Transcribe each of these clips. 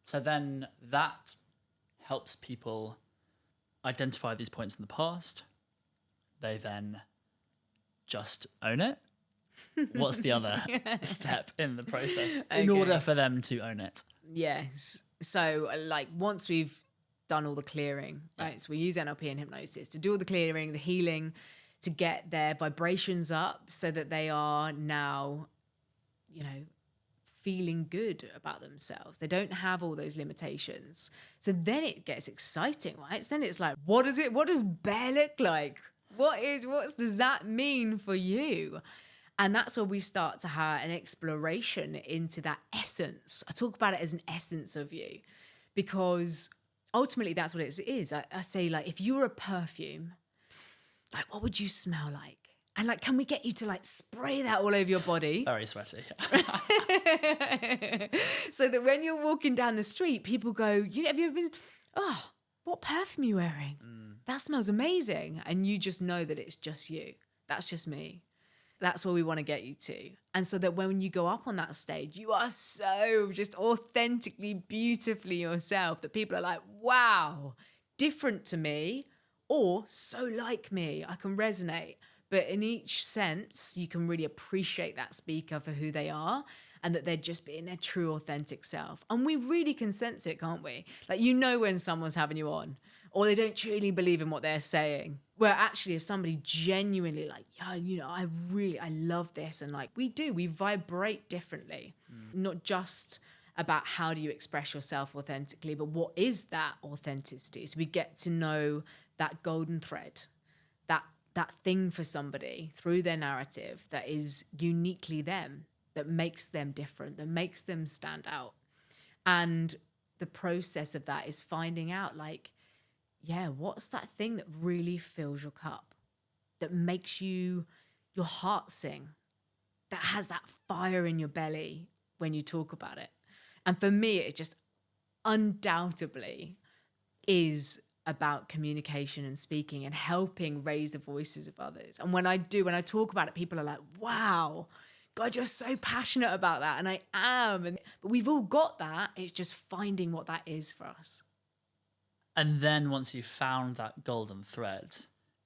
So then that helps people identify these points in the past. They then just own it. What's the other step in the process in order for them to own it? Yes. So like once we've done all the clearing, right? So we use NLP and hypnosis to do all the clearing, the healing, to get their vibrations up so that they are now, feeling good about themselves. They don't have all those limitations. So then it gets exciting, right? So then it's like, what does bear look like? What does that mean for you? And that's where we start to have an exploration into that essence. I talk about it as an essence of you because ultimately that's what it is. I say, like, if you were a perfume, like, what would you smell like? And like, can we get you to like spray that all over your body? Very sweaty. So that when you're walking down the street, people go, have you ever been, oh, what perfume are you wearing? That smells amazing. And you just know that it's just you. That's just me. That's where we want to get you to. And so that when you go up on that stage, you are so just authentically, beautifully yourself that people are like, wow, different to me or so like me. I can resonate. But in each sense, you can really appreciate that speaker for who they are and that they're just being their true, authentic self. And we really can sense it, can't we? Like, when someone's having you on or they don't truly believe in what they're saying. Where actually if somebody genuinely like, I love this. And like we vibrate differently, not just about how do you express yourself authentically, but what is that authenticity? So we get to know that golden thread, that thing for somebody through their narrative that is uniquely them, that makes them different, that makes them stand out. And the process of that is finding out like, what's that thing that really fills your cup, that makes your heart sing, that has that fire in your belly when you talk about it. And for me, it just undoubtedly is about communication and speaking and helping raise the voices of others. And when I talk about it, people are like, wow, God, you're so passionate about that. And I am. But we've all got that. It's just finding what that is for us. And then once you've found that golden thread,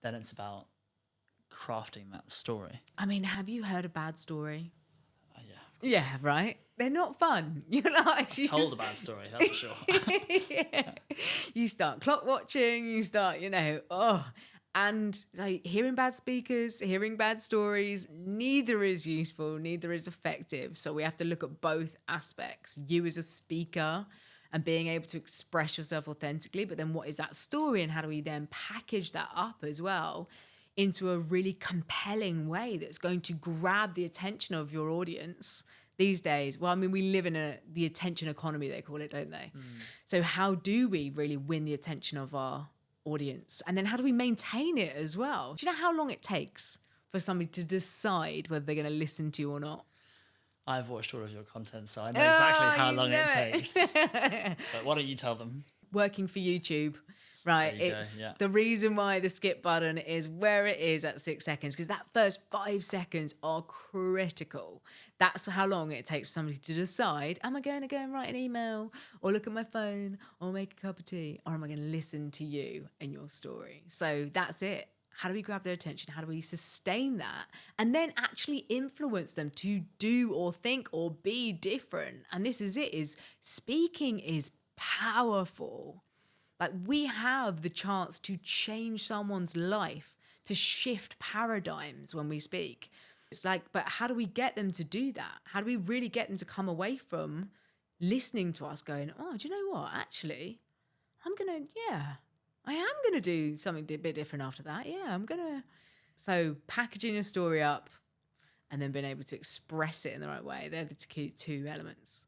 then it's about crafting that story. I mean, have you heard a bad story? Yeah, of course. Yeah, right? They're not fun. You're like, told a bad story, that's for sure. Yeah. You start clock watching, you start, and like hearing bad speakers, hearing bad stories, neither is useful, neither is effective. So we have to look at both aspects. You as a speaker and being able to express yourself authentically, but then what is that story and how do we then package that up as well into a really compelling way that's going to grab the attention of your audience these days? Well, I mean, we live in the attention economy, they call it, don't they? So how do we really win the attention of our audience? And then how do we maintain it as well? Do you know how long it takes for somebody to decide whether they're going to listen to you or not? I've watched all of your content, so I know exactly how long it takes. But why don't you tell them? Working for YouTube, right? It's the reason why the skip button is where it is at 6 seconds, because that first 5 seconds are critical. That's how long it takes somebody to decide, am I going to go and write an email or look at my phone or make a cup of tea, or am I going to listen to you and your story? So that's it. How do we grab their attention? How do we sustain that? And then actually influence them to do or think or be different. And this is it, is speaking is powerful. Like, we have the chance to change someone's life, to shift paradigms when we speak. It's like, but how do we get them to do that? How do we really get them to come away from listening to us going, oh, do you know what? Actually, I am going to do something a bit different after that. Yeah, So packaging a story up and then being able to express it in the right way. They're the two elements.